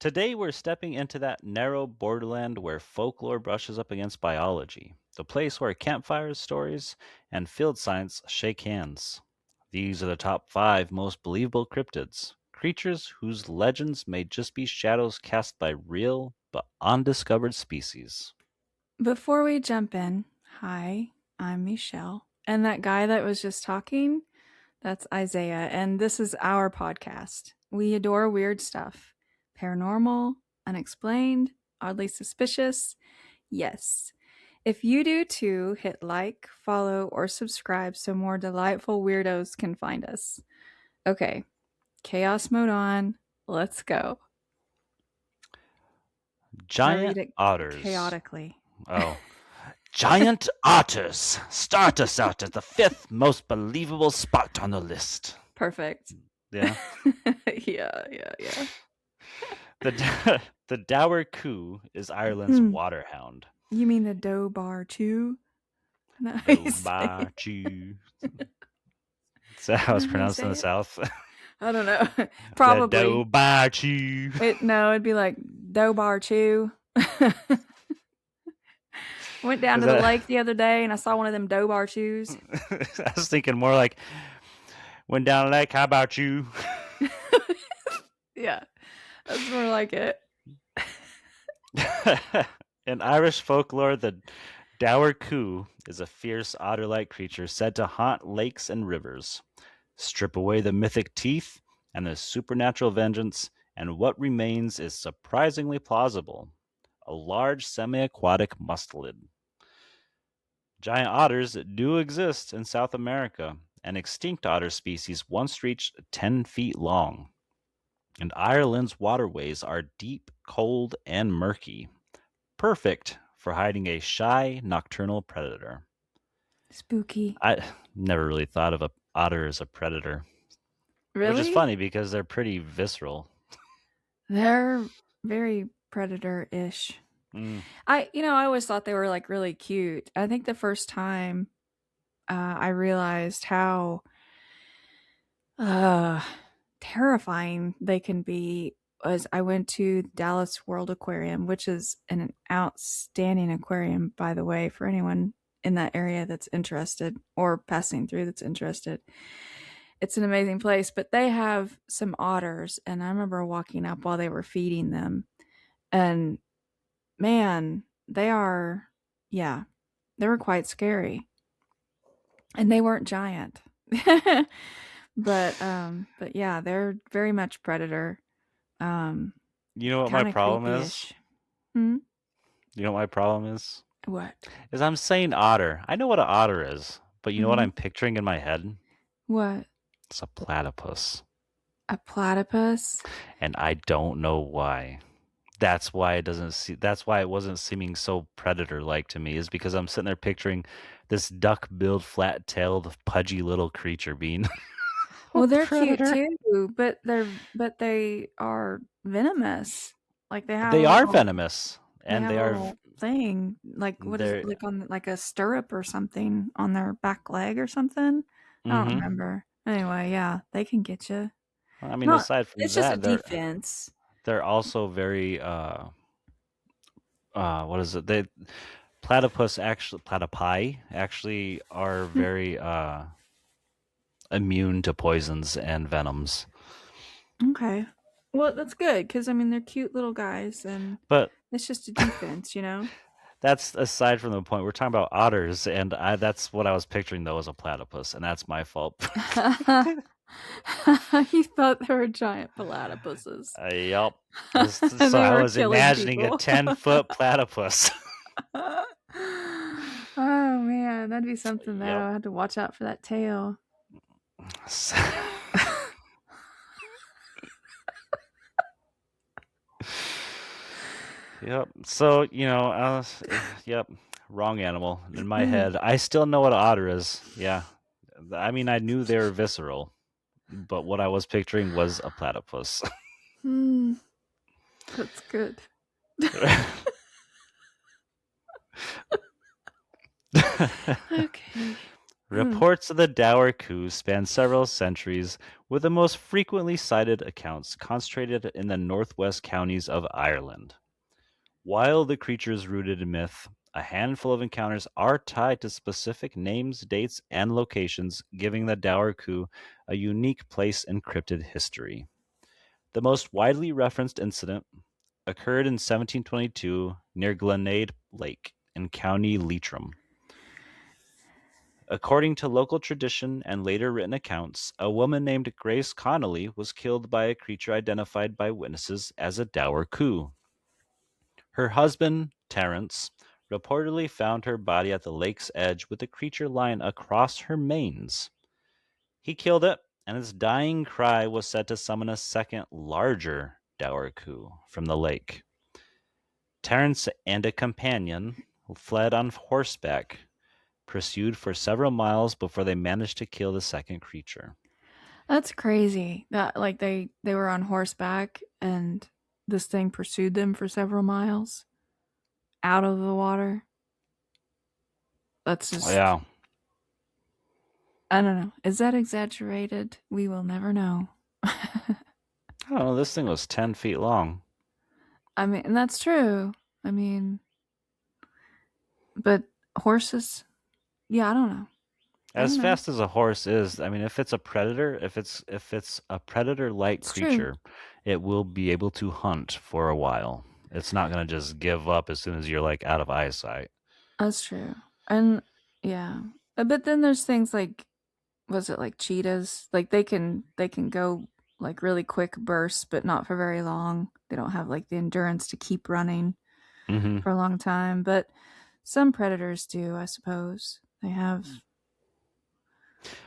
Today we're stepping into that narrow borderland where folklore brushes up against biology, the place where campfires, stories, and field science shake hands. These are the top 5 most believable cryptids, creatures whose legends may just be shadows cast by real but undiscovered species. Before we jump in, hi, I'm Michelle. And that guy that was just talking, that's Isaiah. And this is our podcast. We adore weird stuff paranormal, unexplained, oddly suspicious. Yes. If you do too, hit like, follow, or subscribe so more delightful weirdos can find us. Okay, chaos mode on. Let's go. Should I read Giant it otters. chaotically? Oh. Giant otters start us out at the 5th most believable spot on the list. Perfect. Yeah. Yeah. The Dower Coo is Ireland's Hmm. waterhound. You mean the dough bar chew? Nice. Dobarchu. Is that how Is it's that how you pronounced in say the it? South? I don't know. The Probably. Dobarchu. No, it'd be like dough bar chew. Went down Is to the that? lake the other day and I saw one of them dough bar chews. I was thinking more like, went down the lake. How about you? Yeah, that's more like it. In Irish folklore, the Dower Coo is a fierce otter-like creature said to haunt lakes and rivers. Strip away the mythic teeth and the supernatural vengeance, and what remains is surprisingly plausible: a large semi-aquatic mustelid. Giant otters do exist in South America. An extinct otter species once reached 10 feet long, and Ireland's waterways are deep, cold, and murky, perfect for hiding a shy nocturnal predator. Spooky. I never really thought of a otter as a predator, which is Really? funny because they're pretty visceral. They're very predator-ish. Mm. I always thought they were like really cute. I think the first time I realized how uh, terrifying they can be was I went to Dallas World Aquarium, which is an outstanding aquarium, by the way, for anyone in that area that's interested or passing through that's interested. It's an amazing place, but they have some otters, and I remember walking up while they were feeding them, and man, yeah, they were quite scary, and they weren't giant. But yeah, they're very much predator. Um, You know what my Kinda problem is? creepy-ish. Hmm? You know what my problem is? What? Is I'm saying otter. I know what an otter is, but you know what Mhm. I'm picturing in my head? What? It's a platypus. A platypus? And I don't know why. That's why it wasn't seeming so predator like to me, is because I'm sitting there picturing this duck billed flat tailed pudgy little creature being a Well, they're cute predator. too, but they are venomous. Like, They are venomous they and have they a are little thing, like, what is it, they're like, on like a stirrup or something on their back leg or something? I don't mhm. remember. Anyway, yeah, they can get you. I mean, Not aside from It's just a that, defense. they're also very what is it? They platypi actually are very immune to poisons and venoms. Okay. Well, that's good because I mean, they're cute little guys, and But it's just a defense, you know? that's aside from the point. We're talking about otters, and that's what I was picturing though as a platypus, and that's my fault. You thought they were giant platypuses, Yup. and So they I were was killing imagining a people. 10-foot platypus. Oh, man, that'd be something, though. Yep. I had to watch out for that tail. Yep. So, yep, wrong animal in my Mm, head. I still know what an otter is. Yeah. I mean, I knew they were visceral, but what I was picturing was a platypus. mm, that's good. Okay. Mm. Reports of the Dower coup span several centuries, with the most frequently cited accounts concentrated in the northwest counties of Ireland. While the creature is rooted in myth, a handful of encounters are tied to specific names, dates, and locations, giving the Dower coup a unique place in cryptid history. The most widely referenced incident occurred in 1722 near Glenade Lake in County Leitrim. According to local tradition and later written accounts, a woman named Grace Connolly was killed by a creature identified by witnesses as a Dower coup. Her husband, Terence, reportedly found her body at the lake's edge with the creature lying across her mains. He killed it, and its dying cry was said to summon a second, larger Dower coup from the lake. Terence and a companion fled on horseback, pursued for several miles before they managed to kill the second creature. That's crazy. That like they were on horseback and this thing pursued them for several miles out of the water. That's just Yeah, I don't know. Is that exaggerated? We will never know. I don't know. This thing was 10 feet long. I mean, and that's true. I mean, but horses, yeah, I don't know. I As don't know. fast as a horse is, I mean, if it's a predator, if it's a predator-like It's true. creature, it will be able to hunt for a while. It's not going to just give up as soon as you're like out of eyesight. That's true. And yeah. But then there's things like was it like cheetahs? Like they can go like really quick bursts, but not for very long. They don't have like the endurance to keep running Hmm. for a long time. But some predators do, I suppose. They have.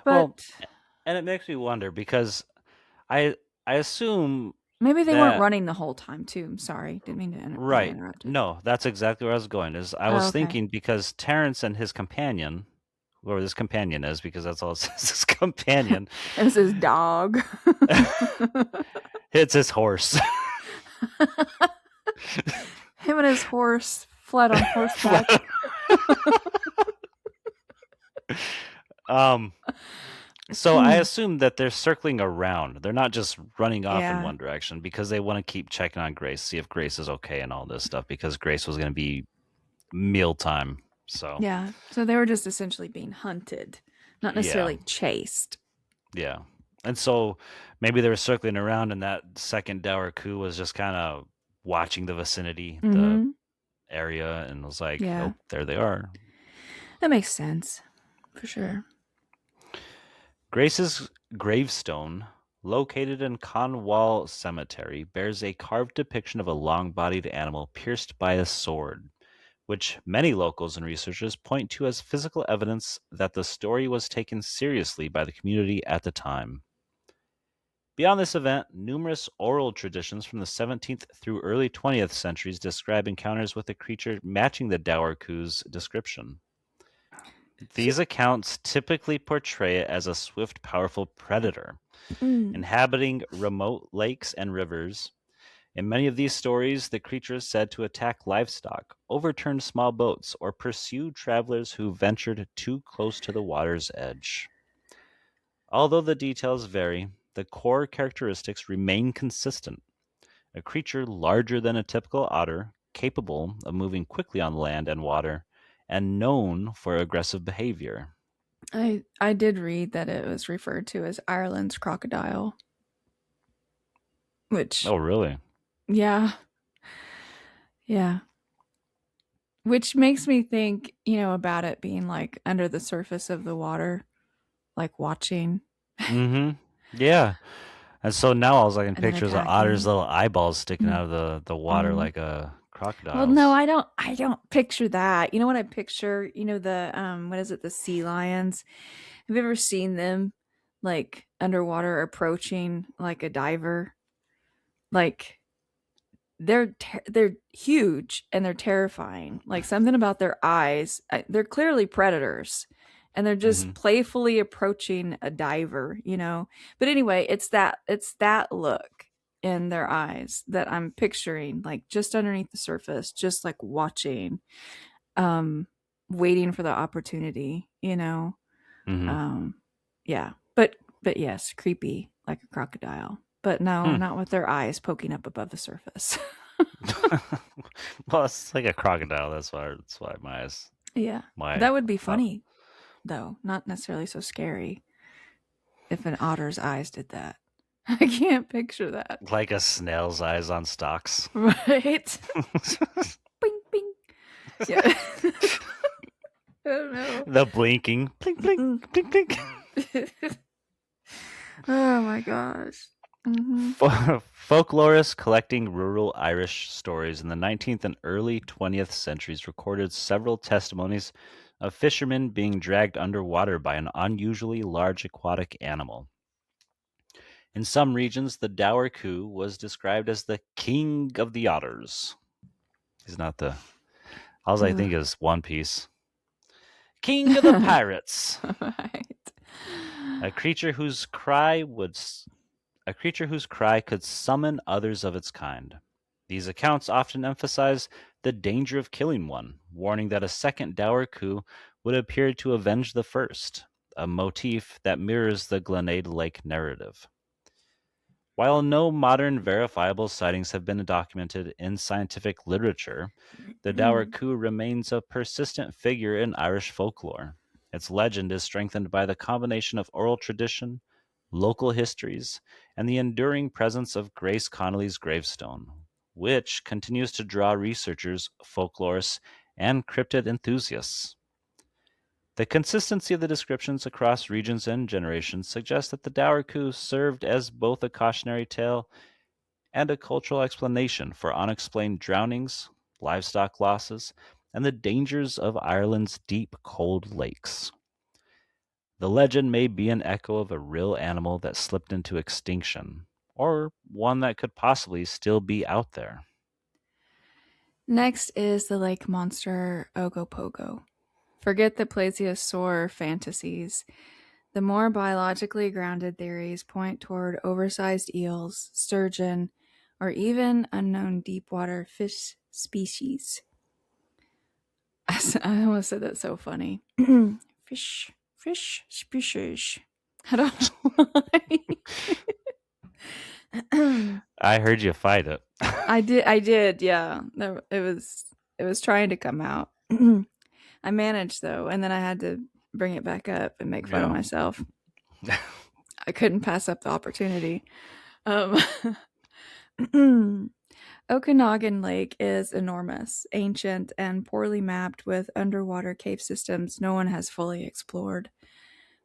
Well, But and it makes me wonder because I I assume maybe they weren't that running the whole time too. I'm sorry. Didn't mean to get right. interrupted. No, that's exactly where I was going. Is I Oh, was okay. thinking because Terrence and his companion, whoever this companion is, because that's all it says, his companion, It was his dog. hits his horse. Him and his horse fled on horseback. um, so I assume that they're circling around. They're not just running off in Yeah. one direction because they want to keep checking on Grace, see if Grace is okay and all this stuff because Grace was going to be mealtime. So, Yeah. So they were just essentially being hunted, not yeah. necessarily chased. Yeah. And so maybe they were circling around and that second Dower coup was just kind of watching the vicinity, the Mm-hmm. area, and was like, Yeah. oh, there they are. That makes sense. For sure. Grace's gravestone, located in Conwall Cemetery, bears a carved depiction of a long bodied animal pierced by a sword, which many locals and researchers point to as physical evidence that the story was taken seriously by the community at the time. Beyond this event, numerous oral traditions from the 17th through early 20th centuries describe encounters with the creature matching the Dower Coup's description. So, These accounts typically portray it as a swift, powerful predator, mm, inhabiting remote lakes and rivers. In many of these stories, the creature is said to attack livestock, overturn small boats, or pursue travelers who ventured too close to the water's edge. Although the details vary, the core characteristics remain consistent. A creature larger than a typical otter, capable of moving quickly on land and water, and known for aggressive behavior. I did read that it was referred to as Ireland's crocodile, which Oh, really? yeah, yeah. Which makes me think, about it being like under the surface of the water, like watching Mm-hmm. Yeah. And so now I was like in and then pictures of otters' attacking. little eyeballs sticking Mm, out of the water mhm. like Well, no, crocodiles. I don't picture that. You know what I picture? The what is it? The sea lions. Have you ever seen them like underwater approaching like a diver? Like they're huge and they're terrifying. Like something about their eyes, they're clearly predators and they're Mm-hmm. just playfully approaching a diver. But anyway, it's that look in their eyes that I'm picturing like just underneath the surface, just like watching, um waiting for the opportunity. Hmm. Um, yeah, but yes, creepy like a crocodile. But no, Hmm. not with their eyes poking up above the surface. Well, it's like a crocodile. That's why Yeah, my that would be thought, funny though, not necessarily so scary if an otter's eyes did that. I can't picture that. like a snail's eyes on stalks. Right? Bing, bing. Yeah. I don't know. The blinking, blink, blink, Mm. blink, blink. Oh my gosh. Hmm. Folklorists collecting rural Irish stories in the 19th and early 20th centuries recorded several testimonies of fishermen being dragged underwater by an unusually large aquatic animal. In some regions, the dour coup was described as the king of the otters. He's not the. All I think is One Piece. King of the pirates. Right. A creature whose cry would a creature whose cry could summon others of its kind. These accounts often emphasize the danger of killing one, warning that a second dour coup would appear to avenge the first, a motif that mirrors the Glenade Lake narrative. While no modern verifiable sightings have been documented in scientific literature, the dour coup remains a persistent figure in Irish folklore. Its legend is strengthened by the combination of oral tradition, local histories, and the enduring presence of Grace Connolly's gravestone, which continues to draw researchers, folklorists, and cryptid enthusiasts. The consistency of the descriptions across regions and generations suggests that the dour coup served as both a cautionary tale and a cultural explanation for unexplained drownings, livestock losses, and the dangers of Ireland's deep, cold lakes. The legend may be an echo of a real animal that slipped into extinction, or one that could possibly still be out there. Next is the lake monster Ogopogo. Forget the plesiosaur fantasies. The more biologically grounded theories point toward oversized eels, sturgeon, or even unknown deep-water fish species. I almost said that so funny. Fish species. I don't know why. I heard you fight it. I did, yeah. No, it was trying to come out. I managed though, and then I had to bring it back up and make fun of Yeah. myself. I couldn't pass up the opportunity. Um, Okanagan Lake is enormous, ancient, and poorly mapped with underwater cave systems no one has fully explored.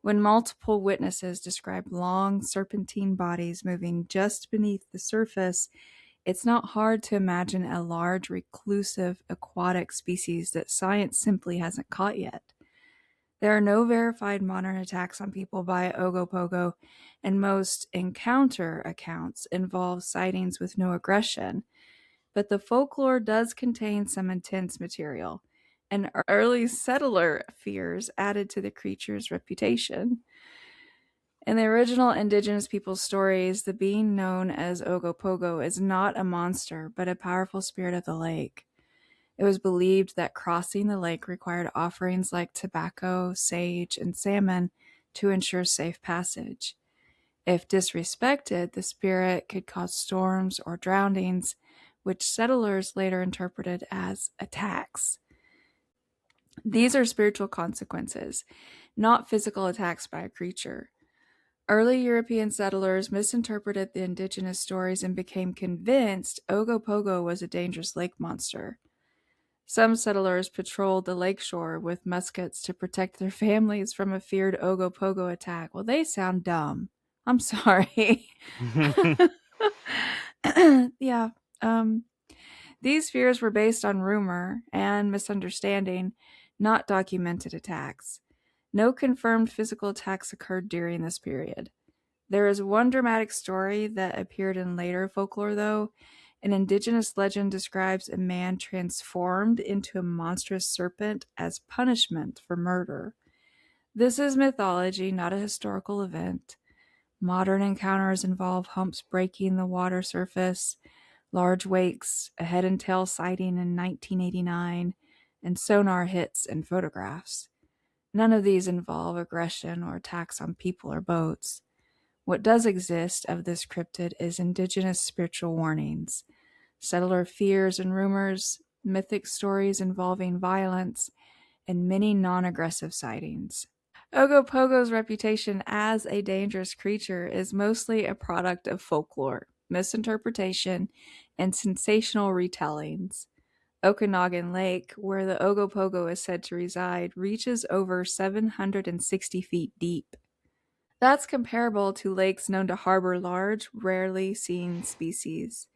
When multiple witnesses describe long serpentine bodies moving just beneath the surface, it's not hard to imagine a large reclusive aquatic species that science simply hasn't caught yet. There are no verified modern attacks on people by Ogopogo, and most encounter accounts involve sightings with no aggression. But the folklore does contain some intense material, and early settler fears added to the creature's reputation. In the original indigenous people's stories, the being known as Ogopogo is not a monster, but a powerful spirit of the lake. It was believed that crossing the lake required offerings like tobacco, sage, and salmon to ensure safe passage. If disrespected, the spirit could cause storms or drownings, which settlers later interpreted as attacks. These are spiritual consequences, not physical attacks by a creature. Early European settlers misinterpreted the indigenous stories and became convinced Ogopogo was a dangerous lake monster. Some settlers patrolled the lakeshore with muskets to protect their families from a feared Ogopogo attack. Well, they sound dumb. I'm sorry. Yeah. Um, these fears were based on rumor and misunderstanding, not documented attacks. No confirmed physical attacks occurred during this period. There is one dramatic story that appeared in later folklore, though. An indigenous legend describes a man transformed into a monstrous serpent as punishment for murder. This is mythology, not a historical event. Modern encounters involve humps breaking the water surface, large wakes, a head and tail sighting in 1989, and sonar hits and photographs. None of these involve aggression or attacks on people or boats. What does exist of this cryptid is indigenous spiritual warnings, settler fears and rumors, mythic stories involving violence, and many non aggressive sightings. Ogopogo's reputation as a dangerous creature is mostly a product of folklore, misinterpretation, and sensational retellings. Okanagan Lake, where the Ogopogo is said to reside, reaches over 760 feet deep. That's comparable to lakes known to harbor large, rarely seen species.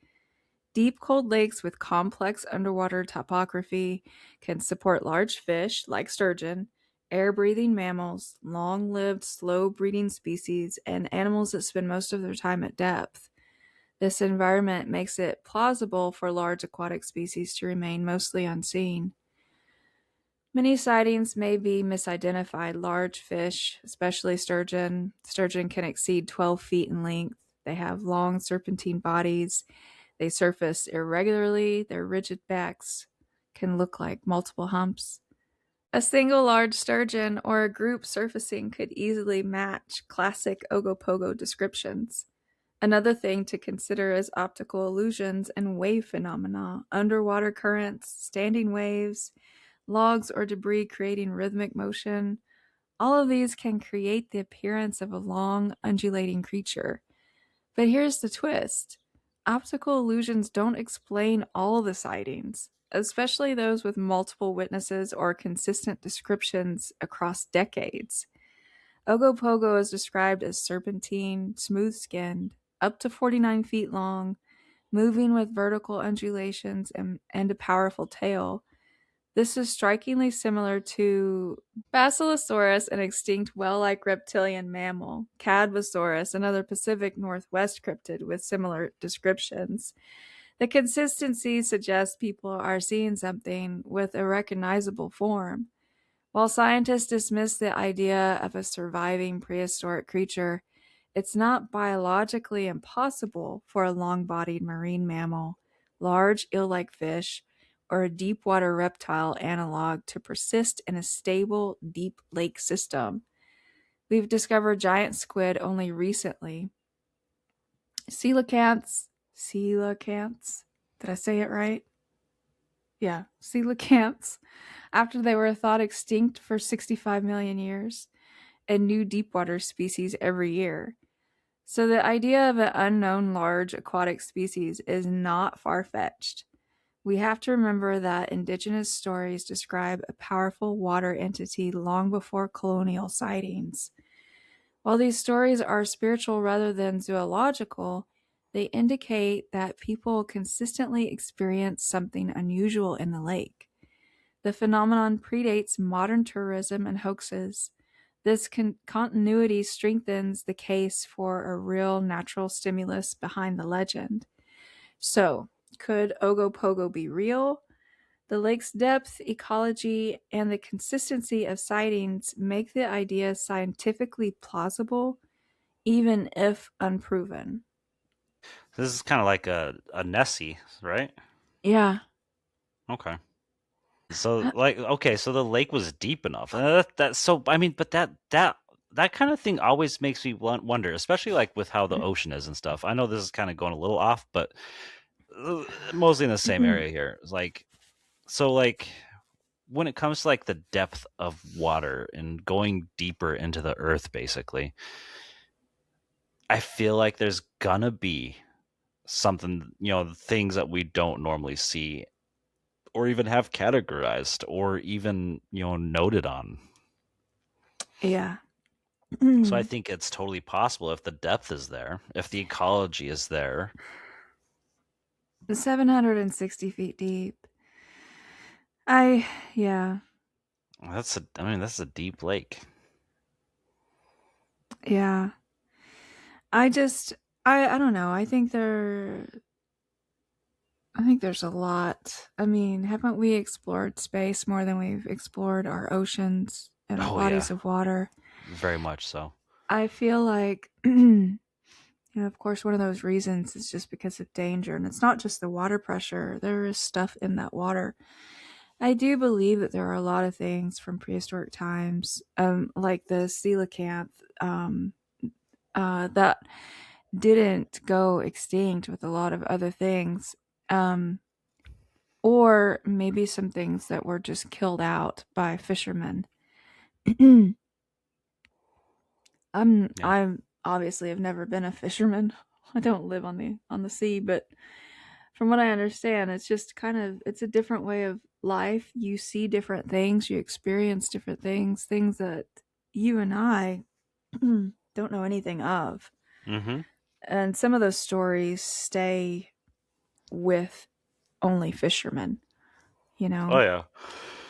Deep, cold lakes with complex underwater topography can support large fish like sturgeon, air breathing mammals, long lived, slow breeding species, and animals that spend most of their time at depth. This environment makes it plausible for large aquatic species to remain mostly unseen. Many sightings may be misidentified. Large fish, especially sturgeon can exceed 12 feet in length. They have long serpentine bodies. They surface irregularly. Their rigid backs can look like multiple humps. A single large sturgeon or a group surfacing could easily match classic Ogopogo descriptions. Another thing to consider is optical illusions and wave phenomena, underwater currents, standing waves, logs or debris creating rhythmic motion. All of these can create the appearance of a long, undulating creature. But here's the twist: optical illusions don't explain all the sightings, especially those with multiple witnesses or consistent descriptions across decades. Ogopogo is described as serpentine, smooth skinned, up to 49 feet long, moving with vertical undulations and a powerful tail. This is strikingly similar to Basilosaurus, an extinct whale-like reptilian mammal, Cadbosaurus, another Pacific Northwest cryptid with similar descriptions. The consistency suggests people are seeing something with a recognizable form. While scientists dismiss the idea of a surviving prehistoric creature, it's not biologically impossible for a long bodied marine mammal, large eel like fish, or a deep water reptile analog to persist in a stable, deep lake system. We've discovered giant squid only recently. Coelacanths, did I say it right? Yeah, coelacanths, after they were thought extinct for 65 million years, and new deepwater species every year. So the idea of an unknown large aquatic species is not far fetched. We have to remember that indigenous stories describe a powerful water entity long before colonial sightings. While these stories are spiritual rather than zoological, they indicate that people consistently experience something unusual in the lake. The phenomenon predates modern tourism and hoaxes. This continuity strengthens the case for a real natural stimulus behind the legend. So, could Ogopogo be real? The lake's depth, ecology, and the consistency of sightings make the idea scientifically plausible, even if unproven. This is kind of like a Nessie, right? Yeah. Okay. So like okay, so the lake was deep enough. That so I mean, but that kind of thing always makes me wonder, especially like with how the ocean is and stuff. I know this is kind of going a little off, but mostly in the same area here. It's like so like when it comes to like the depth of water and going deeper into the earth basically, I feel like there's gonna be something, things that we don't normally see or even have categorized or even, noted on. Yeah. So I think it's totally possible if the depth is there, if the ecology is there. 760 feet deep. Yeah, That's a deep lake. yeah. I just, I don't know. I think there's a lot. I mean, haven't we explored space more than we've explored our oceans and our Oh yeah, bodies of water? very much so. I feel like, of course, one of those reasons is just because of danger. And it's not just the water pressure, there is stuff in that water I do believe that there are a lot of things from prehistoric times, like the coelacanth, that didn't go extinct with a lot of other things, um, or maybe some things that were just killed out by fishermen. Yeah. I'm obviously have never been a fisherman. I don't live on the sea, but from what I understand, it's just kind of it's a different way of life. You see different things, you experience different things, things that you and I don't know anything of. Mm-hmm. And some of those stories stay with only fishermen, you Oh know. yeah.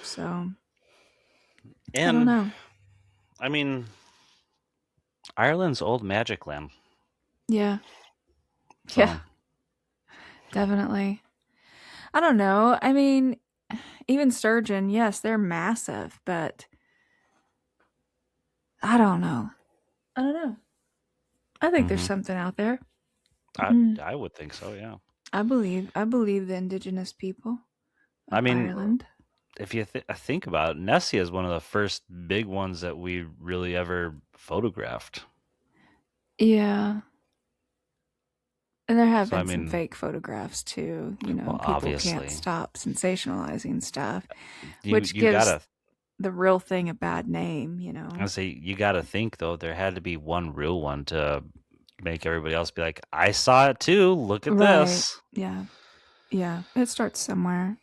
So, I don't And know. I mean, Ireland's old magic land. Yeah. Yeah, So definitely. I don't know. I mean, even sturgeon, yes, they're massive, but I don't know. I don't know. I think there's hmm something out there. I I would think so. Yeah. I believe the indigenous people I of mean, Ireland. if you think about it, Nessie is one of the first big ones that we really ever photographed. Yeah. And there have So I been some mean, fake photographs too. well, People can't obviously, stop sensationalizing stuff, you which you gives gotta. the real thing a bad name. I say you gotta think though. There had to be one real one to make everybody else be like, "I saw it too. Look at Right. this." Yeah. Yeah. It starts somewhere.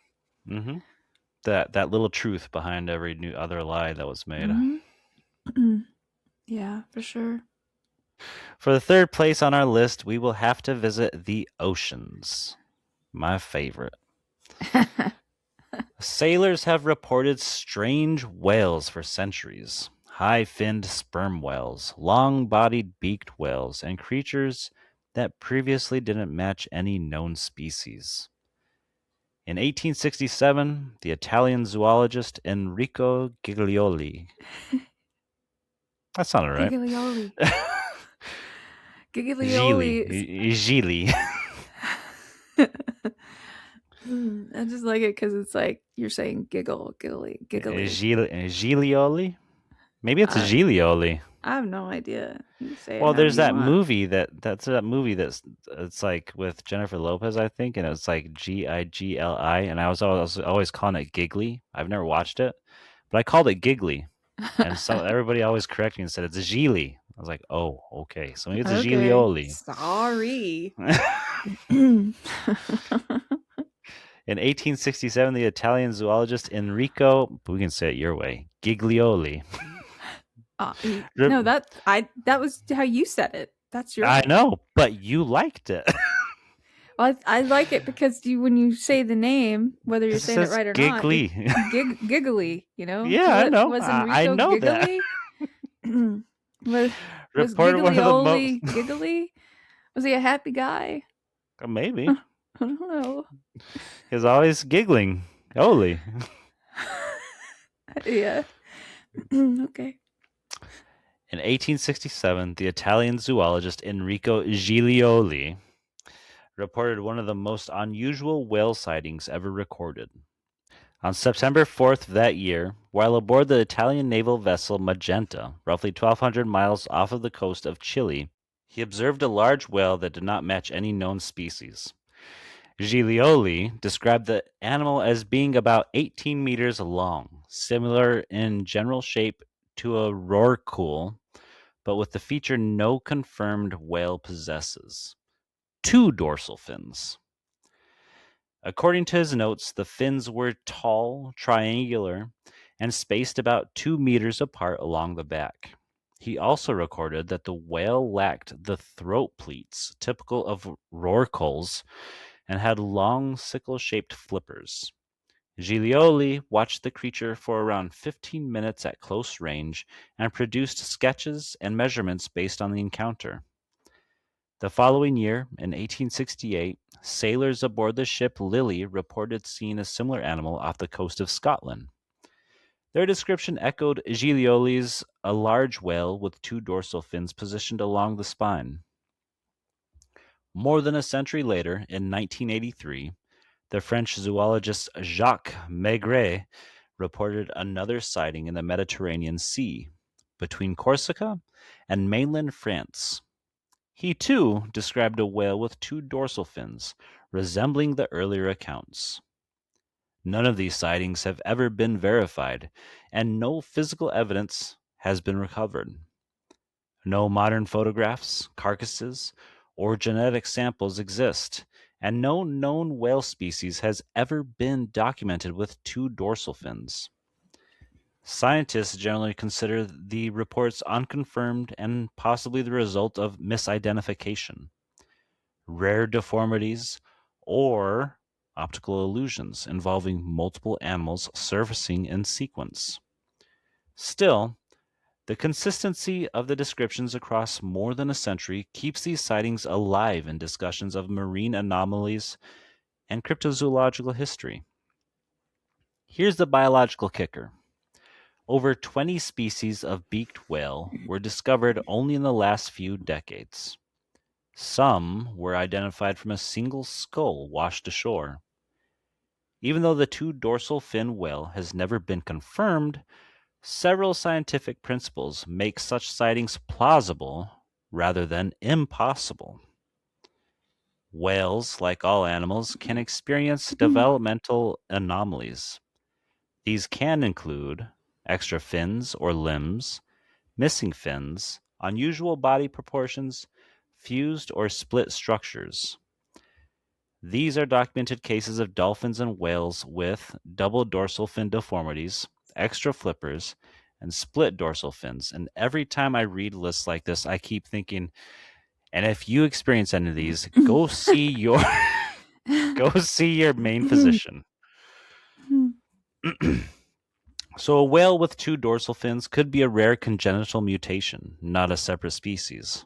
hmm that little truth behind every new other lie that was made. Hmm. Yeah, for sure. For the third place on our list, we will have to visit the oceans. My favorite. Sailors have reported strange whales for centuries. High finned sperm whales, long bodied beaked whales, and creatures that previously didn't match any known species. In 1867, the Italian zoologist Enrico Giglioli. That sounded right. Giglioli. Gili. Giglioli. Gili. I just like it because it's like you're saying giggle, giggly, giggly. Gilioli? Maybe it's I Gilioli. I have no idea. You say it Well, however there's you that want. movie that's that movie that's it's like with Jennifer Lopez, I think, and it's like Gigli, and I was always calling it Giggly. I've never watched it, but I called it Giggly, and so everybody always corrected me and said it's a Gili. I was like, oh, okay, so maybe it's a Okay. Gilioli. Sorry. In 1867, the Italian zoologist Enrico, we can say it your way, Giglioli. No, that was how you said it. That's your I way. know, but you liked it. Well, I like it because when you say the name, whether you're Because it saying it says right or not, it's Giggly. giggly. Yeah, I What know. was I Enrico know that. giggly? was was Reported one giggly of the most. Oli giggly? Was he a happy guy? Maybe. I don't know. He's always giggling. Holy. Yeah. Okay. In 1867, the Italian zoologist Enrico Gilioli reported one of the most unusual whale sightings ever recorded. On September 4th of that year, while aboard the Italian naval vessel Magenta, roughly 1,200 miles off of the coast of Chile, he observed a large whale that did not match any known species. Giglioli described the animal as being about 18 meters long, similar in general shape to a rorqual, but with the feature no confirmed whale possesses: two dorsal fins. According to his notes, the fins were tall, triangular, and spaced about 2 meters apart along the back. He also recorded that the whale lacked the throat pleats typical of rorquals and had long sickle-shaped flippers. Giglioli watched the creature for around 15 minutes at close range and produced sketches and measurements based on the encounter. The following year, in 1868, sailors aboard the ship Lily reported seeing a similar animal off the coast of Scotland. Their description echoed Giglioli's, a large whale with two dorsal fins positioned along the spine. More than a century later, in 1983, The French zoologist Jacques Maigret reported another sighting in the Mediterranean Sea between Corsica and mainland France. He too described a whale with two dorsal fins, resembling the earlier accounts. None of these sightings have ever been verified, and no physical evidence has been recovered. No modern photographs, carcasses, or genetic samples exist, and no known whale species has ever been documented with two dorsal fins. Scientists generally consider the reports unconfirmed and possibly the result of misidentification, rare deformities, or optical illusions involving multiple animals surfacing in sequence. Still, the consistency of the descriptions across more than a century keeps these sightings alive in discussions of marine anomalies and cryptozoological history. Here's the biological kicker. Over 20 species of beaked whale were discovered only in the last few decades. Some were identified from a single skull washed ashore. Even though the two dorsal fin whale has never been confirmed, several scientific principles make such sightings plausible rather than impossible. Whales, like all animals, can experience developmental anomalies. These can include extra fins or limbs, missing fins, unusual body proportions, fused or split structures. These are documented cases of dolphins and whales with double dorsal fin deformities, extra flippers, and split dorsal fins. And every time I read lists like this, I keep thinking, and if you experience any of these, go see your go see your main physician. So a whale with two dorsal fins could be a rare congenital mutation, not a separate species.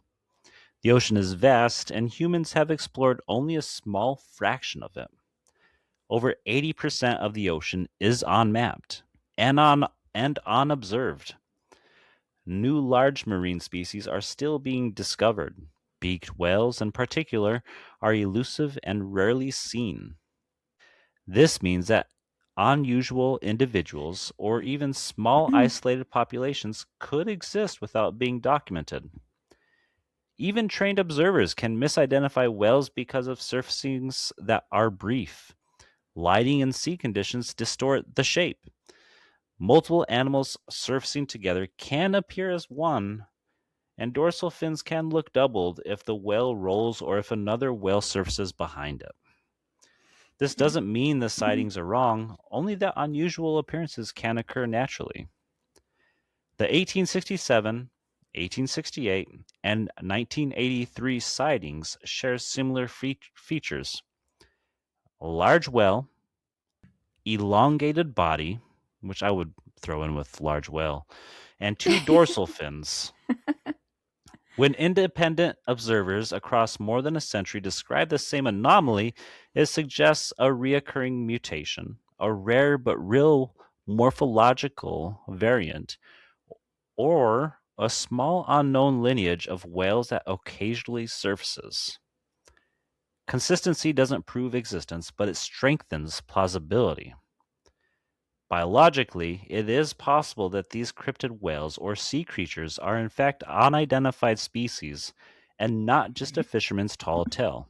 The ocean is vast, and humans have explored only a small fraction of it. Over 80% of the ocean is unmapped and unobserved. New large marine species are still being discovered. Beaked whales, in particular, are elusive and rarely seen. This means that unusual individuals or even small isolated populations could exist without being documented. Even trained observers can misidentify whales because of surfacings that are brief. Lighting and sea conditions distort the shape. Multiple animals surfacing together can appear as one, and dorsal fins can look doubled if the whale rolls or if another whale surfaces behind it. This doesn't mean the sightings are wrong, only that unusual appearances can occur naturally. The 1867, 1868, and 1983 sightings share similar features. A large whale, elongated body, which I would throw in with large whale, and two dorsal fins. When independent observers across more than a century describe the same anomaly, it suggests a reoccurring mutation, a rare but real morphological variant, or a small unknown lineage of whales that occasionally surfaces. Consistency doesn't prove existence, but it strengthens plausibility. Biologically, it is possible that these cryptid whales or sea creatures are in fact unidentified species and not just a fisherman's tall tale.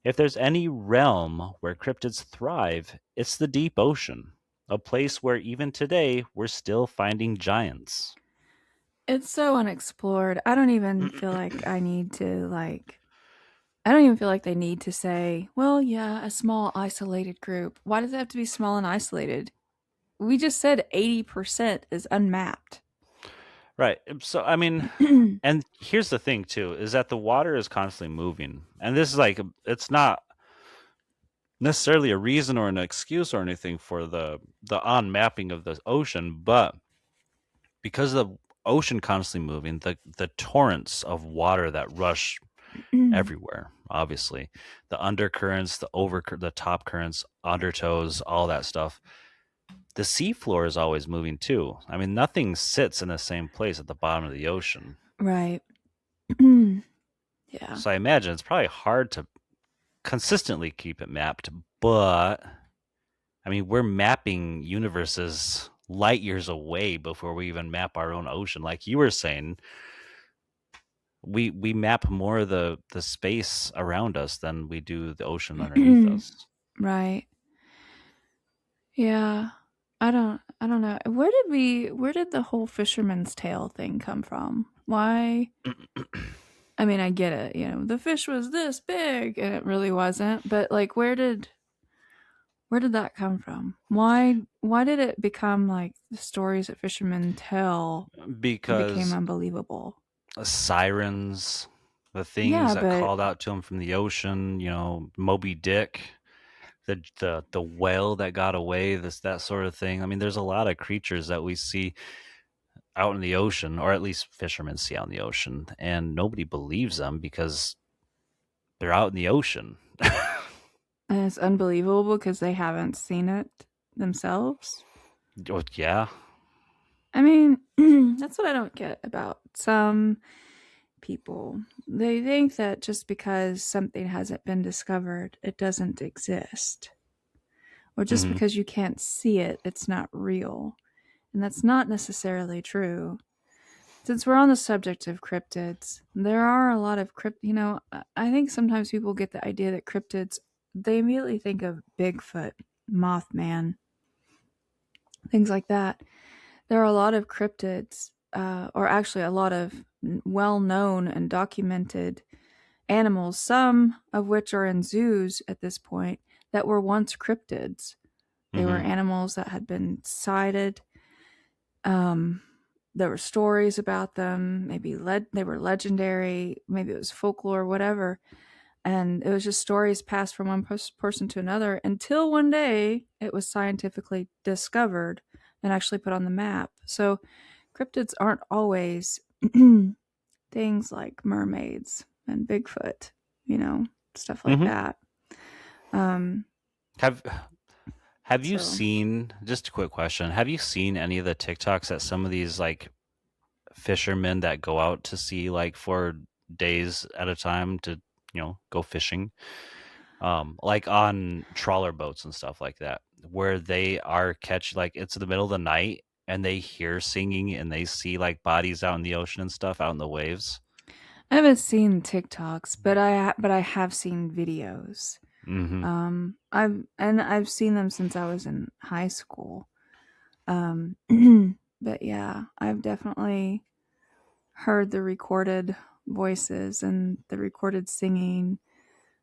If there's any realm where cryptids thrive, it's the deep ocean, a place where even today we're still finding giants. It's so unexplored. I don't even feel like I need to I don't even feel like they need to say, well, yeah, a small isolated group. Why does it have to be small and isolated? We just said 80% is unmapped. Right. So, I mean, and here's the thing too, is that the water is constantly moving. And this is like, it's not necessarily a reason or an excuse or anything for the unmapping of the ocean, but because of the ocean constantly moving, the torrents of water that rush everywhere, obviously, the undercurrents, the top currents, undertows, all that stuff. The seafloor is always moving too. I mean, nothing sits in the same place at the bottom of the ocean. Right. Yeah. So I imagine it's probably hard to consistently keep it mapped, but I mean, we're mapping universes light years away before we even map our own ocean. Like you were saying, we map more of the space around us than we do the ocean underneath us. Right. Yeah. I don't know. Where did the whole fisherman's tale thing come from? Why? I mean, I get it, the fish was this big and it really wasn't, but like where did that come from? Why did it become like the stories that fishermen tell became Because unbelievable? sirens, the things Yeah, that but called out to him from the ocean, Moby Dick, the whale that got away, that sort of thing. I mean, there's a lot of creatures that we see out in the ocean, or at least fishermen see out in the ocean, and nobody believes them because they're out in the ocean. and it's unbelievable because they haven't seen it themselves. Oh, yeah. I mean, that's what I don't get about some people. They think that just because something hasn't been discovered, it doesn't exist. Or just Hmm. because you can't see it, it's not real. And that's not necessarily true. Since we're on the subject of cryptids, there are a lot of I think sometimes people get the idea that cryptids, they immediately think of Bigfoot, Mothman, things like that. There are a lot of cryptids, or actually a lot of well known and documented animals, some of which are in zoos at this point, that were once cryptids. They were Hmm. animals that had been sighted. Um, there were stories about them. Maybe they were legendary. Maybe it was folklore, whatever. And it was just stories passed from one person to another until one day it was scientifically discovered and actually put on the map. So cryptids aren't always things like mermaids and Bigfoot, you know, stuff like Hmm. that. Um, Have Have you so seen, just a quick question, have you seen any of the TikToks that some of these like fishermen that go out to sea like for days at a time to, go fishing? Like on trawler boats and stuff like that, where they are like it's in the middle of the night and they hear singing and they see like bodies out in the ocean and stuff out in the waves. I haven't seen TikToks, but I have seen videos. Mm-hmm. I've seen them since I was in high school. Um, but yeah, I've definitely heard the recorded voices and the recorded singing.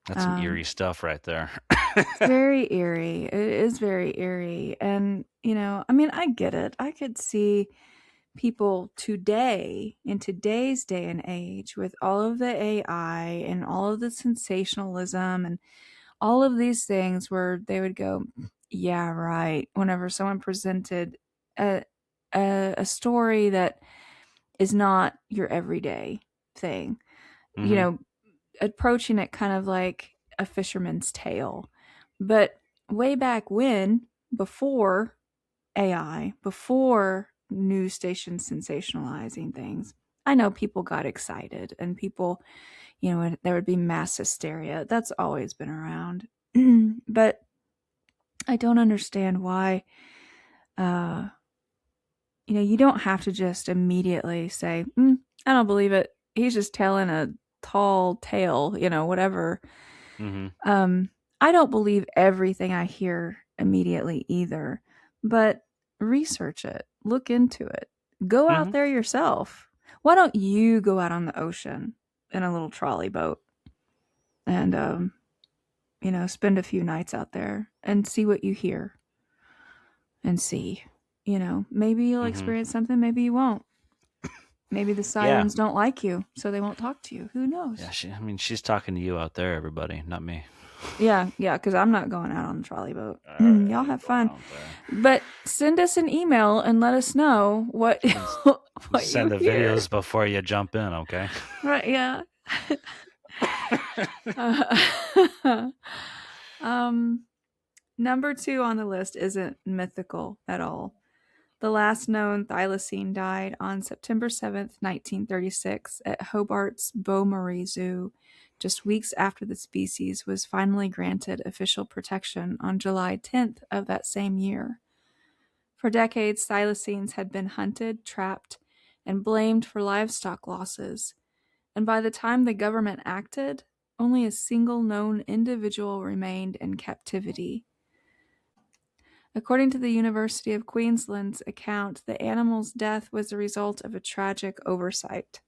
That's some Um, eerie stuff right there. it's very eerie. It is very eerie. And, I mean, I get it. I could see people today, in today's day and age, with all of the AI and all of the sensationalism and all of these things where they would go, yeah, right. Whenever someone presented a, a story that is not your everyday thing, you Mm-hmm. know, approaching it kind of like a fisherman's tale. But way back when, before AI, before news stations sensationalizing things, I know people got excited and people, there would be mass hysteria. That's always been around. But I don't understand why, uh, you don't have to just immediately say, I don't believe it. He's just telling a tall tale, whatever. Mm-hmm. Um, I don't believe everything I hear immediately either, but research it, look into it, go out Mm-hmm. there yourself. Why don't you go out on the ocean in a little trolley boat and, spend a few nights out there and see what you hear and see? Maybe you'll Mm-hmm. experience something, maybe you won't. Maybe the Yeah. sirens don't like you, so they won't talk to you. Who Yeah, knows? I mean, she's talking to you out there, everybody, not me. Yeah, yeah, because I'm not going out on the trolley boat. All right, I Y'all ain't have going fun. out there. But send us an email and let us know what And what you send the hear. videos before you jump in, okay? Right, yeah. um, number 2 on the list isn't mythical at all. The last known thylacine died on September 7th, 1936 at Hobart's Beaumaris Zoo, just weeks after the species was finally granted official protection on July 10th of that same year. For decades, thylacines had been hunted, trapped, and blamed for livestock losses, and by the time the government acted, only a single known individual remained in captivity. According to the University of Queensland's account, the animal's death was the result of a tragic oversight.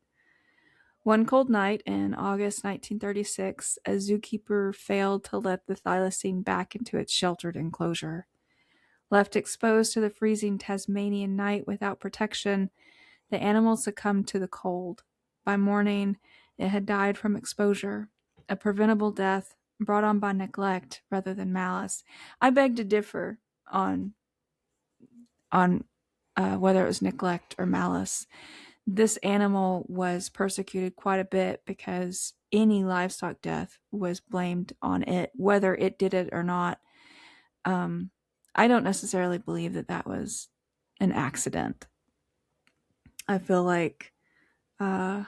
One cold night in August 1936, a zookeeper failed to let the thylacine back into its sheltered enclosure. Left exposed to the freezing Tasmanian night without protection, the animal succumbed to the cold. By morning, it had died from exposure, a preventable death brought on by neglect rather than malice. I beg to differ on whether it was neglect or malice. This animal was persecuted quite a bit because any livestock death was blamed on it, whether it did it or not. I don't necessarily believe that that was an accident. I feel like, yeah,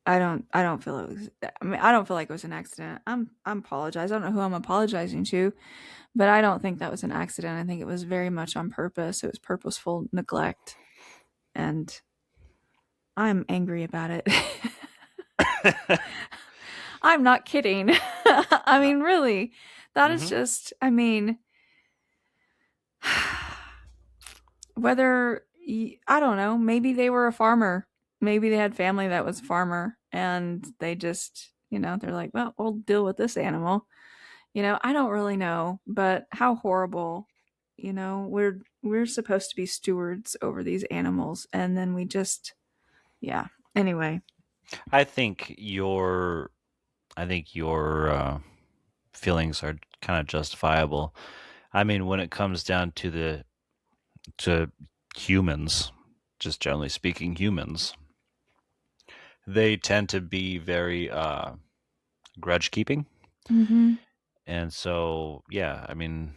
I don't feel it was. I mean, I don't feel like it was an accident. I'm apologize. I don't know who I'm apologizing to, but I don't think that was an accident. I think it was very much on purpose. It was purposeful neglect, and I'm angry about it. I'm not kidding. I mean, really, that is Mm-hmm. just. I mean, whether I don't know, maybe they were a farmer. Maybe they had family that was a farmer and they just, they're like, well, we'll deal with this animal. I don't really know, but how horrible. We're supposed to be stewards over these animals and then we just yeah. Anyway. I think your feelings are kind of justifiable. I mean, when it comes down to to humans, just generally speaking, humans, they tend to be very grudge keeping. Mhm. And so, yeah, I mean,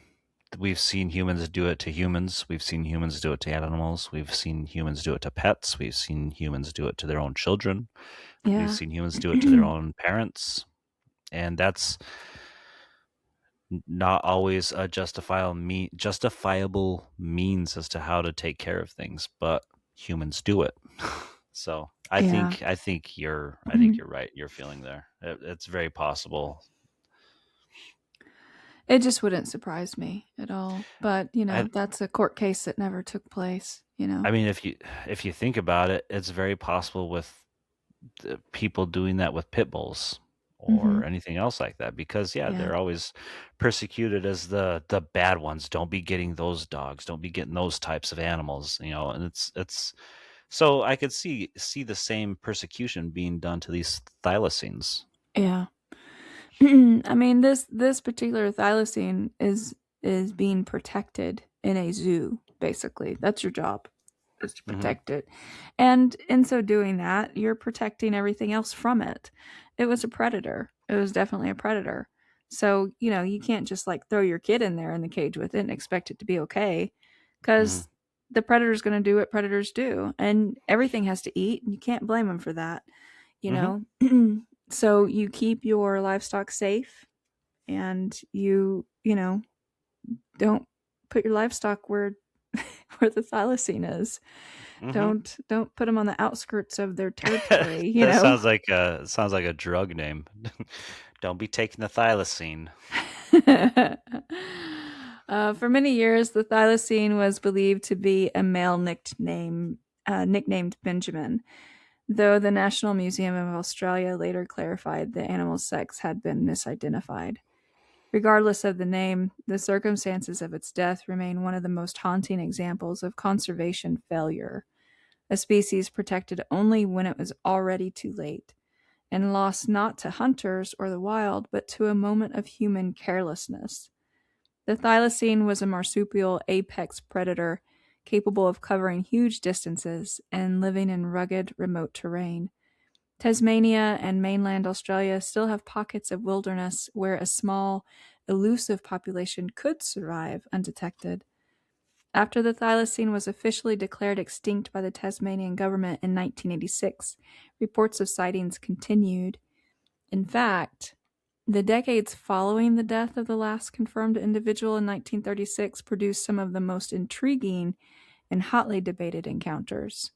we've seen humans do it to humans. We've seen humans do it to animals. We've seen humans do it to pets. We've seen humans do it to their own children. We've Yeah. seen humans do it to their own parents. And that's not always a justifiable means as to how to take care of things, but humans do it. So Yeah. I think you're right. You're feeling there. It's very possible. It just wouldn't surprise me at all. But, I that's a court case that never took place. I mean, if you think about it, it's very possible with the people doing that with pit bulls or Mhm. anything else like that, because yeah, Yeah. they're always persecuted as the bad ones. Don't be getting those dogs. Don't be getting those types of animals. And it's so I could see the same persecution being done to these thylacines. Yeah. I mean, this particular thylacine is being protected in a zoo. Basically, that's your job, is to Hmm. protect it, and in so doing that, you're protecting everything else from it. It was a predator. It was definitely a predator. So you can't just like throw your kid in there in the cage with it and expect it to be okay, Hmm. because the predator's going to do what predators do, and everything has to eat, and you can't blame them for that. You Hmm. know. So you keep your livestock safe and you don't put your livestock where where the thylacine is. Hmm. Don't put them on the outskirts of their territory. That sounds like a drug name. Don't be taking the thylacine. For many years, the thylacine was believed to be a male nicknamed Benjamin, though the National Museum of Australia later clarified the animal's sex had been misidentified. Regardless of the name, the circumstances of its death remain one of the most haunting examples of conservation failure, a species protected only when it was already too late, and lost not to hunters or the wild, but to a moment of human carelessness. The thylacine was a marsupial apex predator capable of covering huge distances and living in rugged, remote terrain. Tasmania and mainland Australia still have pockets of wilderness where a small, elusive population could survive undetected. After the thylacine was officially declared extinct by the Tasmanian government in 1986, reports of sightings continued. In fact, the decades following the death of the last confirmed individual in 1936 produced some of the most intriguing and hotly debated encounters.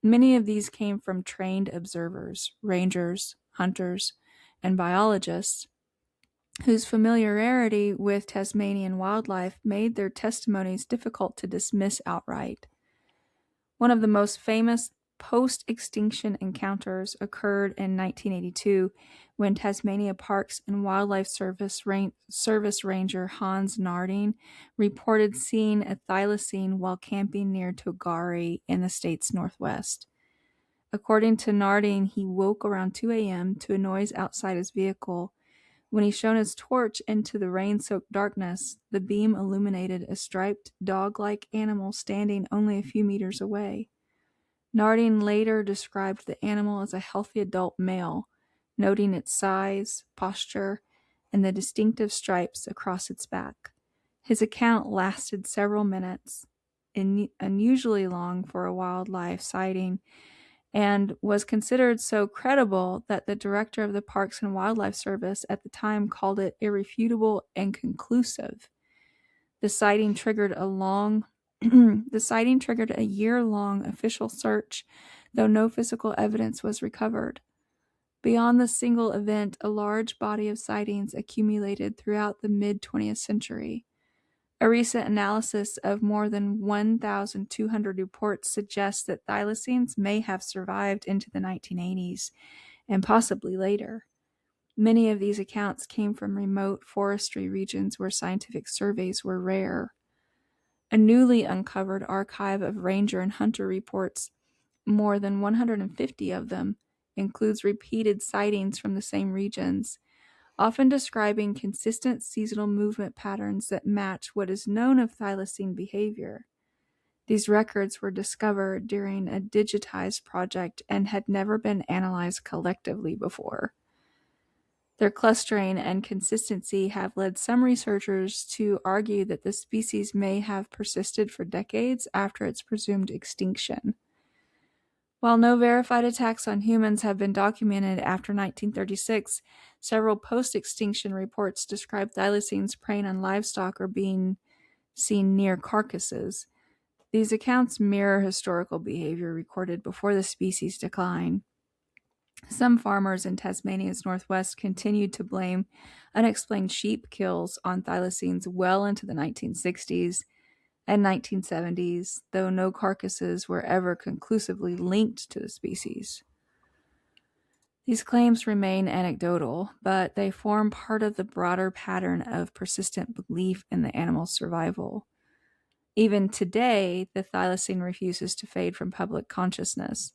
Many of these came from trained observers, rangers, hunters, and biologists whose familiarity with Tasmanian wildlife made their testimonies difficult to dismiss outright. One of the most famous post extinction encounters occurred in 1982 when Tasmania Parks and Wildlife Service Ranger Hans Narding reported seeing a thylacine while camping near Togari in the state's northwest. According to Narding, he woke around 2 a.m. to a noise outside his vehicle. When he shone his torch into the rain-soaked darkness, the beam illuminated a striped, dog-like animal standing only a few meters away. Narding later described the animal as a healthy adult male, noting its size, posture, and the distinctive stripes across its back. His account lasted several minutes, unusually long for a wildlife sighting, and was considered so credible that the director of the Parks and Wildlife Service at the time called it irrefutable and conclusive. The sighting triggered a year-long official search, though no physical evidence was recovered. Beyond the single event, a large body of sightings accumulated throughout the mid-20th century. A recent analysis of more than 1,200 reports suggests that thylacines may have survived into the 1980s and possibly later. Many of these accounts came from remote forestry regions where scientific surveys were rare. A newly uncovered archive of ranger and hunter reports, more than 150 of them, includes repeated sightings from the same regions, often describing consistent seasonal movement patterns that match what is known of thylacine behavior. These records were discovered during a digitized project and had never been analyzed collectively before. Their clustering and consistency have led some researchers to argue that the species may have persisted for decades after its presumed extinction. While no verified attacks on humans have been documented after 1936, several post-extinction reports describe thylacines preying on livestock or being seen near carcasses. These accounts mirror historical behavior recorded before the species' decline. Some farmers in Tasmania's northwest continued to blame unexplained sheep kills on thylacines well into the 1960s and 1970s, though no carcasses were ever conclusively linked to the species. These claims remain anecdotal, but they form part of the broader pattern of persistent belief in the animal's survival. Even today, the thylacine refuses to fade from public consciousness.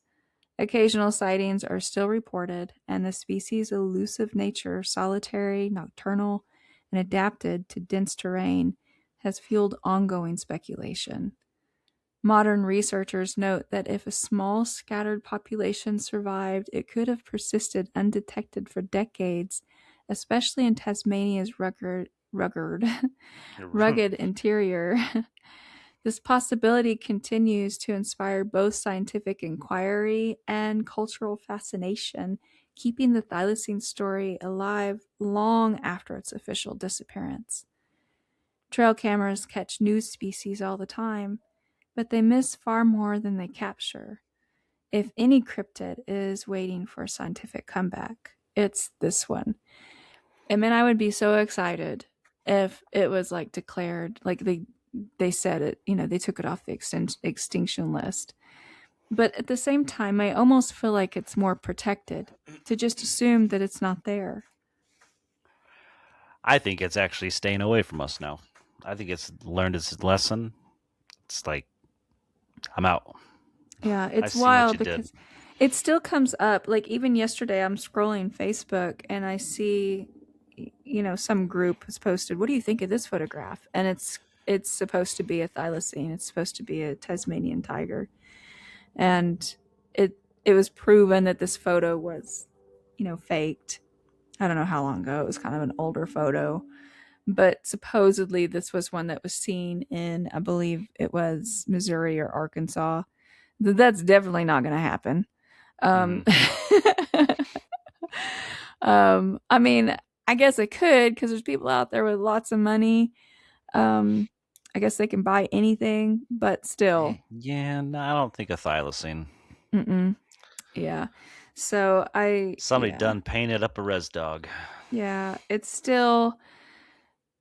Occasional sightings are still reported, and the species' elusive nature, solitary, nocturnal, and adapted to dense terrain, has fueled ongoing speculation. Modern researchers note that if a small scattered population survived, it could have persisted undetected for decades, especially in Tasmania's rugged interior. This possibility continues to inspire both scientific inquiry and cultural fascination, keeping the thylacine story alive long after its official disappearance. Trail cameras catch new species all the time, but they miss far more than they capture. If any cryptid is waiting for a scientific comeback, it's this one. I mean, I would be so excited if it was like declared, like they said it, they took it off the extinction list. But at the same time, I almost feel like it's more protected to just assume that it's not there. I think it's actually staying away from us now. I think it's learned its lesson. It's like, I'm out. Yeah, I've it's seen what you wild did. because it still comes up. Like even yesterday, I'm scrolling Facebook and I see, some group has posted, "What do you think of this photograph?" And it's supposed to be a thylacine. It's supposed to be a Tasmanian tiger, and it was proven that this photo was, faked. I don't know how long ago. It was kind of an older photo, But supposedly this was one that was seen in, I believe it was Missouri or Arkansas. That's definitely not going to happen. Hmm. Um, I mean, I guess it could because there's people out there with lots of money. Um, I guess they can buy anything, but still, Yeah, no, I don't think a thylacine. mm-mm, yeah. So Somebody yeah, done painted up a res dog. yeah. It's still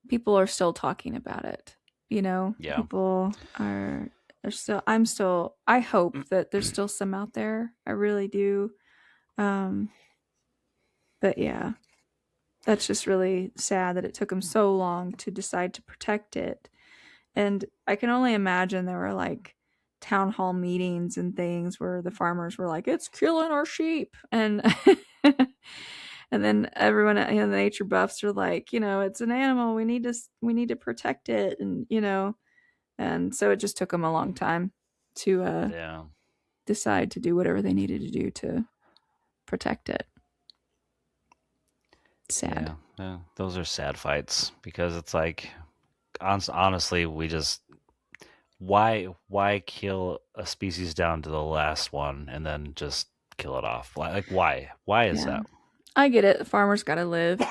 people are still talking about it. You know, Yeah. people are still. I'm still. I hope that there's still some out there. I really do. Um, but yeah, that's just really sad that it took them so long to decide to protect it. And I can only imagine there were like town hall meetings and things where the farmers were like, "It's killing our sheep," and and then everyone, the nature buffs are like, it's an animal. We need to protect it, and and so it just took them a long time to Yeah. decide to do whatever they needed to do to protect it. Sad. Yeah. Yeah. Those are sad fights because it's like, honestly, we just why kill a species down to the last one and then just kill it off? Like why is Yeah, that? I get it. The farmers got to live.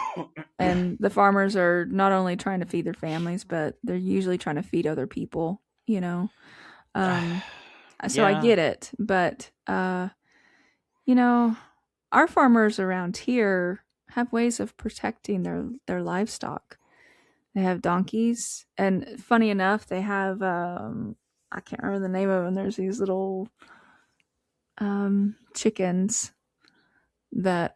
And the farmers are not only trying to feed their families, but they're usually trying to feed other people. Um, so I Yeah. get it, but you know, our farmers around here have ways of protecting their livestock. They have donkeys, and funny enough, they have I can't remember the name of them. There's these little chickens that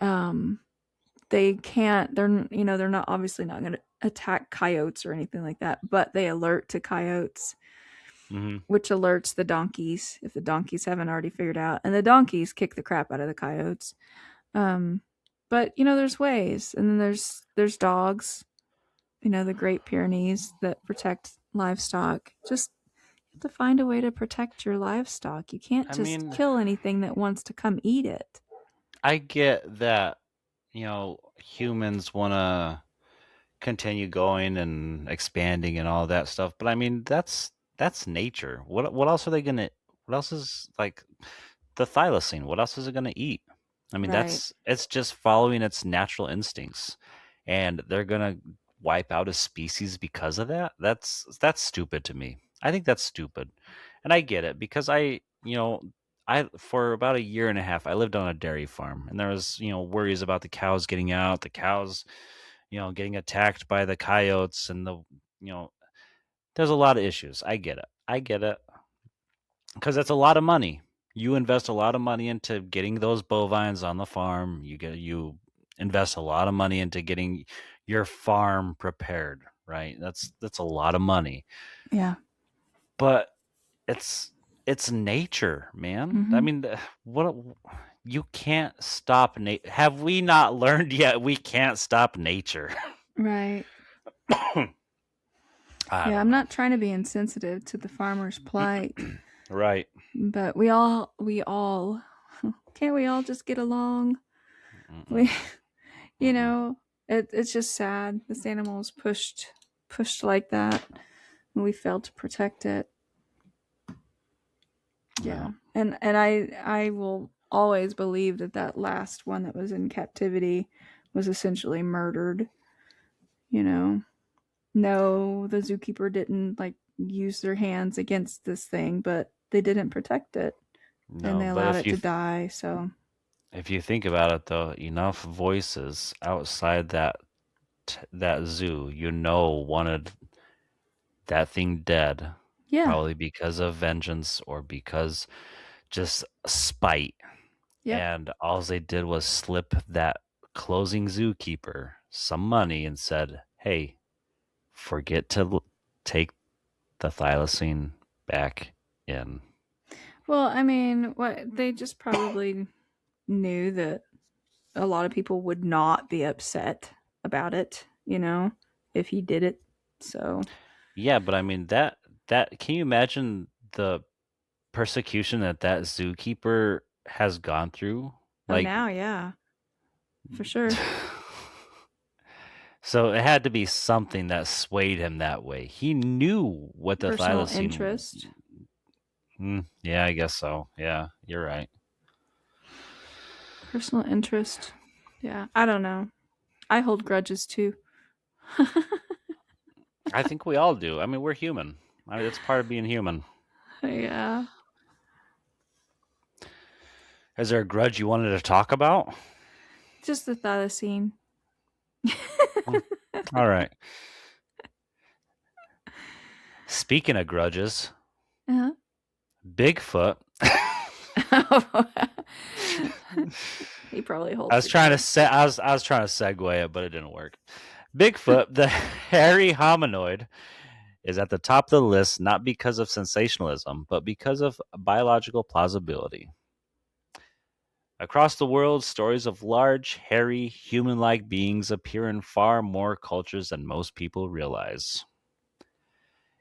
they can't. They're not obviously not going to attack coyotes or anything like that, but they alert to coyotes, Hmm. which alerts the donkeys if the donkeys haven't already figured out, and the donkeys kick the crap out of the coyotes. Um, but there's ways, and then there's dogs. The Great Pyrenees that protect livestock. Just have to find a way to protect your livestock. You can't I just mean, kill anything that wants to come eat it. I get that, humans want to continue going and expanding and all that stuff, but I mean, that's nature. What else are they going to what else is like the thylacine? What else is it going to eat? I mean, Right. it's just following its natural instincts, and they're going to wipe out a species because of that. That's stupid to me. I think that's stupid. And I get it because I for about a year and a half I lived on a dairy farm, and there was, worries about the cows getting out, the cows, getting attacked by the coyotes and you know, there's a lot of issues. I get it. I get it because that's a lot of money. You invest a lot of money into getting those bovines on the farm. You invest a lot of money into getting your farm prepared, right? That's a lot of money. Yeah. But it's it's nature, man. I Mm-hmm. mean, what you can't stop Have we not learned yet we can't stop nature? Right. I Yeah, don't I'm know. not trying to be insensitive to the farmer's plight, Right. but we all can't we all just get along? Mm-mm. We you Mm-mm. know, it's just sad. This animal is pushed like that and we failed to protect it. Yeah. Yeah. And I will always believe that that last one that was in captivity was essentially murdered, you know. No, the zookeeper didn't like use their hands against this thing, but they didn't protect it and No, they but allowed it to die. So, if you think about it though, enough voices outside that zoo, wanted that thing dead, yeah. probably because of vengeance or because just spite. Yep. And all they did was slip that closing zookeeper some money and said, "Hey, forget to take the thylacine back in." Well, I mean, what they just probably knew that a lot of people would not be upset about it, if he did it. So, Yeah, but I mean that can you imagine the persecution that zookeeper has gone through? oh, Like now, yeah, for sure. So it had to be something that swayed him that way. He knew what the Personal thylacine. interest. Yeah, I guess so. Yeah, you're right. Personal interest. Yeah, I don't know. I hold grudges too. I think we all do. I mean, we're human. I mean, it's part of being human. Yeah. Is there a grudge you wanted to talk about? Just the thylacine. Hmm, all right. Speaking of grudges, Uh-huh. Bigfoot. He probably I holds was a trying to grudge. say I was trying to segue it, but it didn't work. Bigfoot, the hairy hominoid, is at the top of the list not because of sensationalism, but because of biological plausibility. Across the world, stories of large, hairy, human like beings appear in far more cultures than most people realize.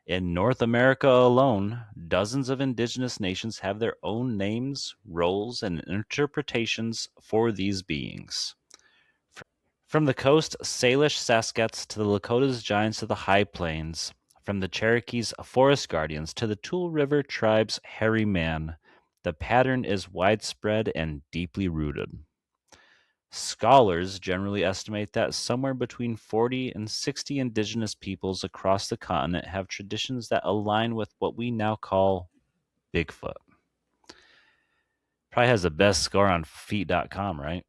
In North America alone, dozens of indigenous nations have their own names, roles, and interpretations for these beings. From the coast Salish Saskats to the Lakota's giants of the high plains, from the Cherokees' forest guardians to the Tule River tribe's hairy man, the pattern is widespread and deeply rooted. Scholars generally estimate that somewhere between 40 and 60 indigenous peoples across the continent have traditions that align with what we now call Bigfoot. Probably has the best score on feet.com, right?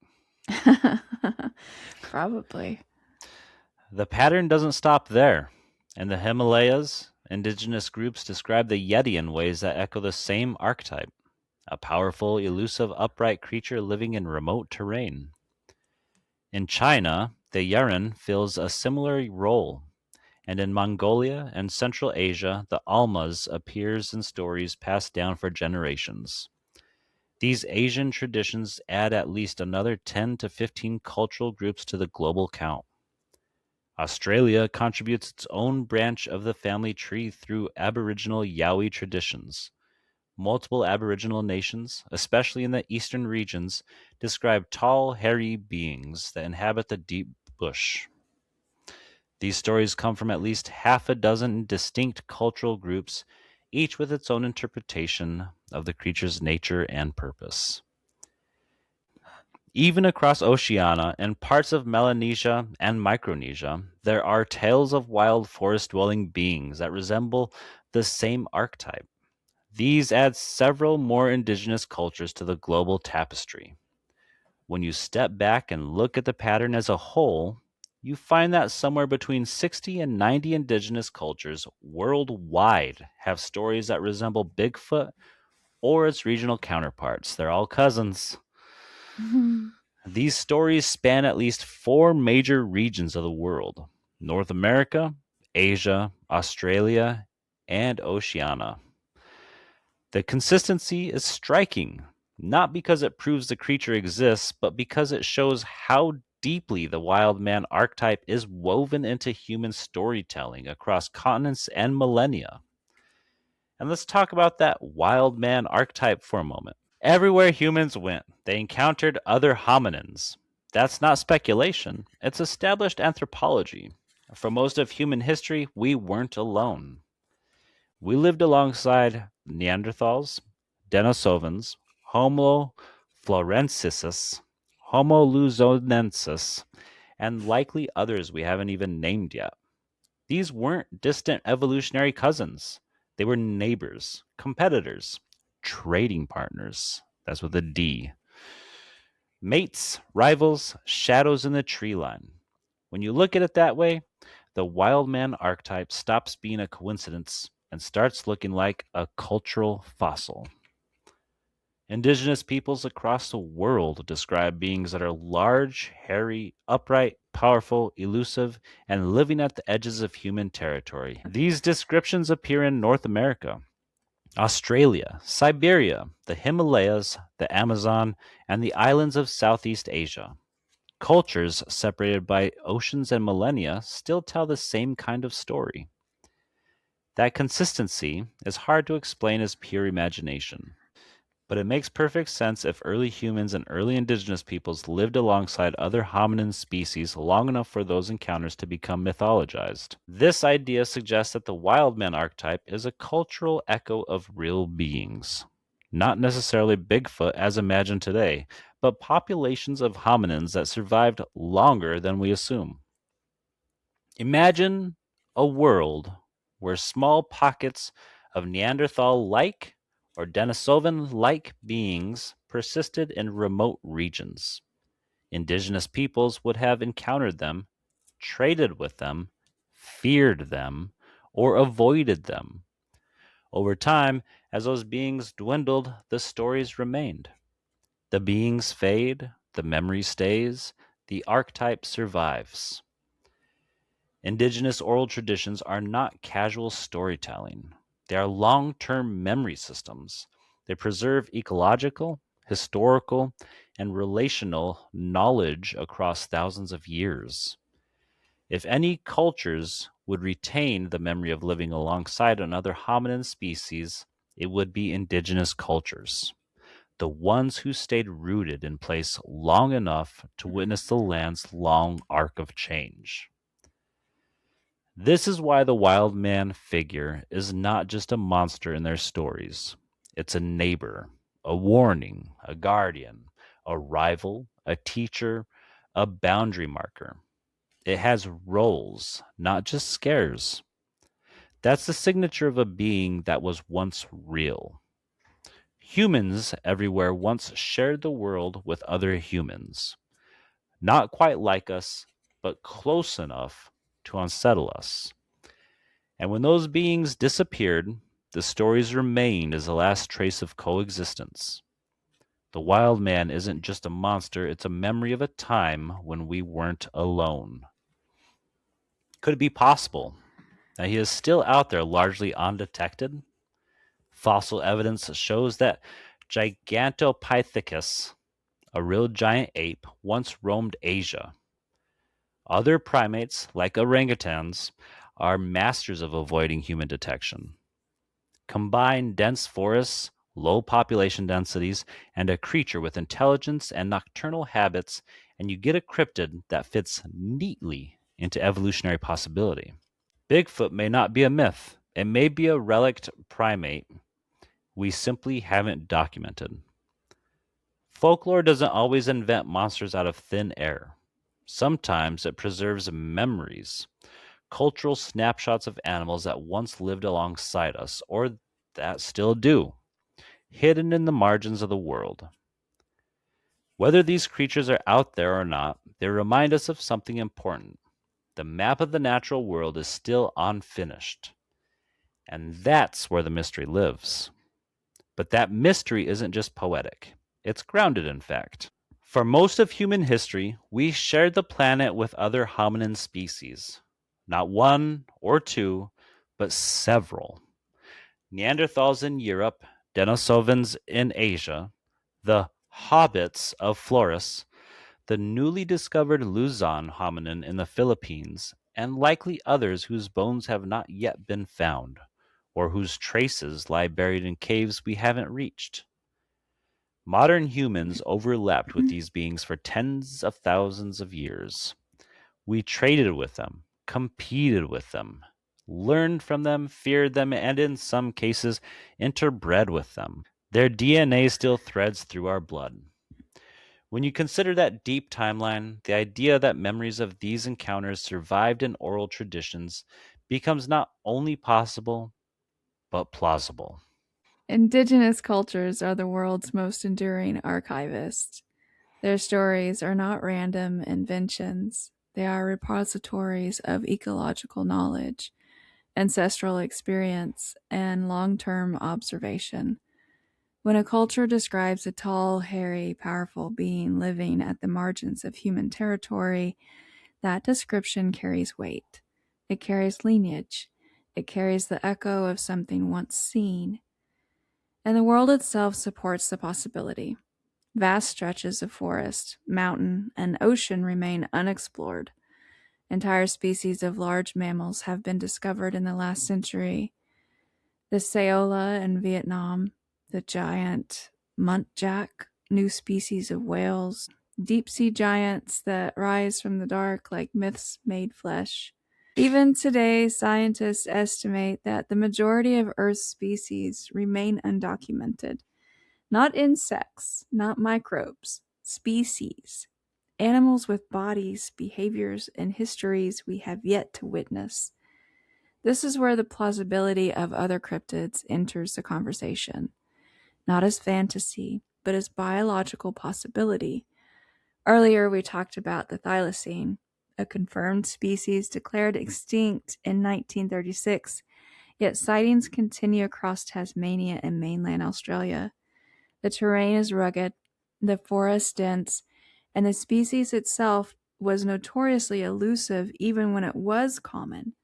Probably. The pattern doesn't stop there. In the Himalayas, indigenous groups describe the Yeti in ways that echo the same archetype, a powerful, elusive, upright creature living in remote terrain. In China, the Yeren fills a similar role, and in Mongolia and Central Asia, the Almas appears in stories passed down for generations. These Asian traditions add at least another 10 to 15 cultural groups to the global count. Australia contributes its own branch of the family tree through Aboriginal Yowie traditions. Multiple Aboriginal nations, especially in the eastern regions, describe tall, hairy beings that inhabit the deep bush. These stories come from at least half a dozen distinct cultural groups, each with its own interpretation of the creature's nature and purpose. Even across Oceania and parts of Melanesia and Micronesia, there are tales of wild forest dwelling beings that resemble the same archetype. These add several more indigenous cultures to the global tapestry. When you step back and look at the pattern as a whole, you find that somewhere between 60 and 90 indigenous cultures worldwide have stories that resemble Bigfoot or its regional counterparts. They're all cousins. These stories span at least four major regions of the world: North America, Asia, Australia, and Oceania. The consistency is striking, not because it proves the creature exists, but because it shows how deeply the wild man archetype is woven into human storytelling across continents and millennia. And let's talk about that wild man archetype for a moment. Everywhere humans went, they encountered other hominins. That's not speculation, it's established anthropology. For most of human history, we weren't alone. We lived alongside Neanderthals, Denisovans, Homo florensis, Homo luzonensis, and likely others we haven't even named yet. These weren't distant evolutionary cousins. They were neighbors, competitors, trading partners. That's with a D. Mates, rivals, shadows in the tree line. When you look at it that way, the wild man archetype stops being a coincidence and starts looking like a cultural fossil. Indigenous peoples across the world describe beings that are large, hairy, upright, powerful, elusive, and living at the edges of human territory. These descriptions appear in North America, Australia, Siberia, the Himalayas, the Amazon, and the islands of Southeast Asia. Cultures separated by oceans and millennia still tell the same kind of story. That consistency is hard to explain as pure imagination. But it makes perfect sense if early humans and early indigenous peoples lived alongside other hominin species long enough for those encounters to become mythologized. This idea suggests that the wild man archetype is a cultural echo of real beings. Not necessarily Bigfoot as imagined today, but populations of hominins that survived longer than we assume. Imagine a world where small pockets of Neanderthal like or Denisovan like beings persisted in remote regions. Indigenous peoples would have encountered them, traded with them, feared them, or avoided them. Over time, as those beings dwindled, the stories remained. The beings fade, the memory stays, the archetype survives. Indigenous oral traditions are not casual storytelling. They are long term memory systems. They preserve ecological, historical, and relational knowledge across thousands of years. If any cultures would retain the memory of living alongside another hominin species, it would be indigenous cultures, the ones who stayed rooted in place long enough to witness the land's long arc of change. This is why the wild man figure is not just a monster in their stories. It's a neighbor, a warning, a guardian, a rival, a teacher, a boundary marker. It has roles, not just scares. That's the signature of a being that was once real. Humans everywhere once shared the world with other humans. Not quite like us, but close enough to unsettle us. And when those beings disappeared, the stories remained as the last trace of coexistence. The wild man isn't just a monster, it's a memory of a time when we weren't alone. Could it be possible that he is still out there largely undetected? Fossil evidence shows that Gigantopithecus, a real giant ape, once roamed Asia. Other primates, like orangutans, are masters of avoiding human detection. Combine dense forests, low population densities, and a creature with intelligence and nocturnal habits, and you get a cryptid that fits neatly into evolutionary possibility. Bigfoot may not be a myth, it may be a relict primate we simply haven't documented. Folklore doesn't always invent monsters out of thin air. Sometimes it preserves memories, cultural snapshots of animals that once lived alongside us, or that still do, hidden in the margins of the world. Whether these creatures are out there or not, they remind us of something important. The map of the natural world is still unfinished. And that's where the mystery lives. But that mystery isn't just poetic, it's grounded in fact. For most of human history, we shared the planet with other hominin species. Not one or two, but several. Neanderthals in Europe, Denisovans in Asia, the hobbits of Flores, the newly discovered Luzon hominin in the Philippines, and likely others whose bones have not yet been found, or whose traces lie buried in caves we haven't reached. Modern humans overlapped with these beings for tens of thousands of years. We traded with them, competed with them, learned from them, feared them, and in some cases, interbred with them. Their DNA still threads through our blood. When you consider that deep timeline, the idea that memories of these encounters survived in oral traditions becomes not only possible, but plausible. Indigenous cultures are the world's most enduring archivists. Their stories are not random inventions, they are repositories of ecological knowledge, ancestral experience, and long term observation. When a culture describes a tall, hairy, powerful being living at the margins of human territory, that description carries weight. It carries lineage. It carries the echo of something once seen. And the world itself supports the possibility. Vast stretches of forest, mountain, and ocean remain unexplored. Entire species of large mammals have been discovered in the last century. The Saola in Vietnam, the giant muntjac, new species of whales, deep sea giants that rise from the dark like myths made flesh. Even today, scientists estimate that the majority of Earth's species remain undocumented. Not insects, not microbes, species. Animals with bodies, behaviors, and histories we have yet to witness. This is where the plausibility of other cryptids enters the conversation, not as fantasy, but as biological possibility. Earlier, we talked about the thylacine, a confirmed species declared extinct in 1936, yet sightings continue across Tasmania and mainland Australia. The terrain is rugged, the forest dense, and the species itself was notoriously elusive even when it was common.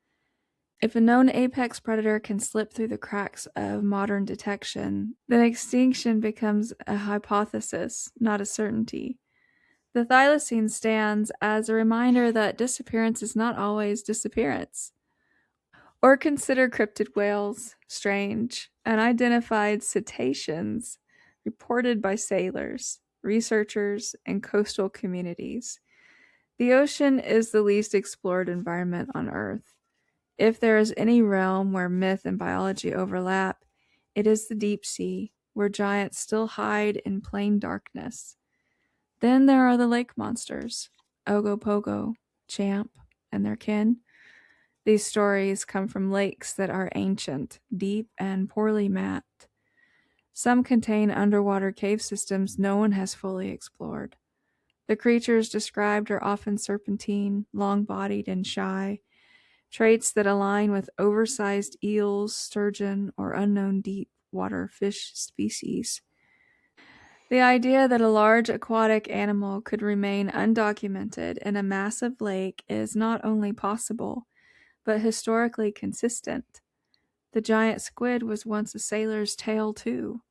If a known apex predator can slip through the cracks of modern detection, then extinction becomes a hypothesis, not a certainty. The thylacine stands as a reminder that disappearance is not always disappearance. Or consider cryptid whales, strange, unidentified cetaceans reported by sailors, researchers, and coastal communities. The ocean is the least explored environment on Earth. If there is any realm where myth and biology overlap, it is the deep sea, where giants still hide in plain darkness. Then there are the lake monsters, Ogopogo, Champ, and their kin. These stories come from lakes that are ancient, deep, and poorly mapped. Some contain underwater cave systems no one has fully explored. The creatures described are often serpentine, long-bodied, and shy, traits that align with oversized eels, sturgeon, or unknown deep water fish species. The idea that a large aquatic animal could remain undocumented in a massive lake is not only possible, but historically consistent. The giant squid was once a sailor's tale, too.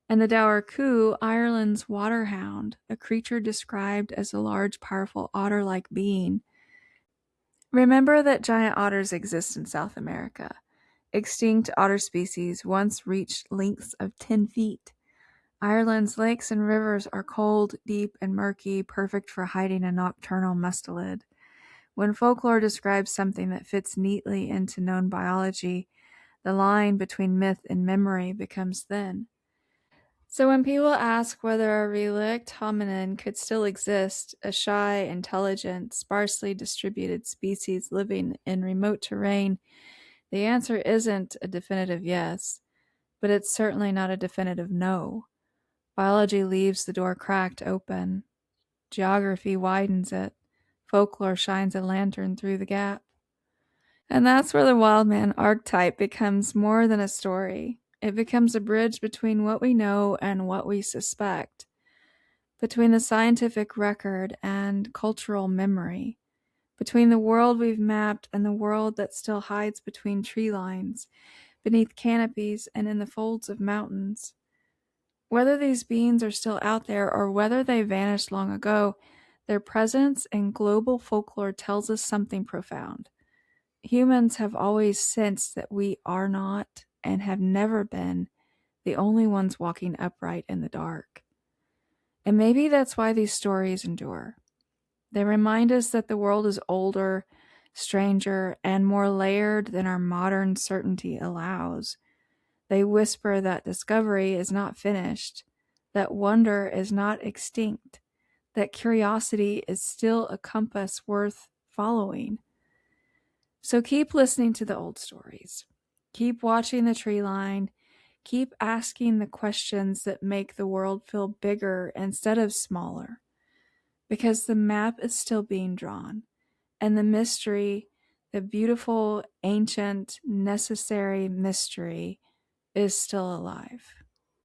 And the dour coo, Ireland's water hound, a creature described as a large, powerful otter like being. Remember that giant otters exist in South America. Extinct otter species once reached lengths of 10 feet. Ireland's lakes and rivers are cold, deep, and murky, perfect for hiding a nocturnal mustelid. When folklore describes something that fits neatly into known biology, the line between myth and memory becomes thin. So when people ask whether a relict hominin could still exist, a shy, intelligent, sparsely distributed species living in remote terrain, the answer isn't a definitive yes, but it's certainly not a definitive no. Biology leaves the door cracked open. Geography widens it. Folklore shines a lantern through the gap. And that's where the wild man archetype becomes more than a story. It becomes a bridge between what we know and what we suspect, between the scientific record and cultural memory, between the world we've mapped and the world that still hides between tree lines, beneath canopies, and in the folds of mountains. Whether these beings are still out there or whether they vanished long ago, their presence in global folklore tells us something profound. Humans have always sensed that we are not, and have never been, the only ones walking upright in the dark. And maybe that's why these stories endure. They remind us that the world is older, stranger, and more layered than our modern certainty allows. They whisper that discovery is not finished, that wonder is not extinct, that curiosity is still a compass worth following. So keep listening to the old stories. Keep watching the tree line. Keep asking the questions that make the world feel bigger instead of smaller. Because the map is still being drawn. And the mystery, the beautiful, ancient, necessary mystery, is still alive.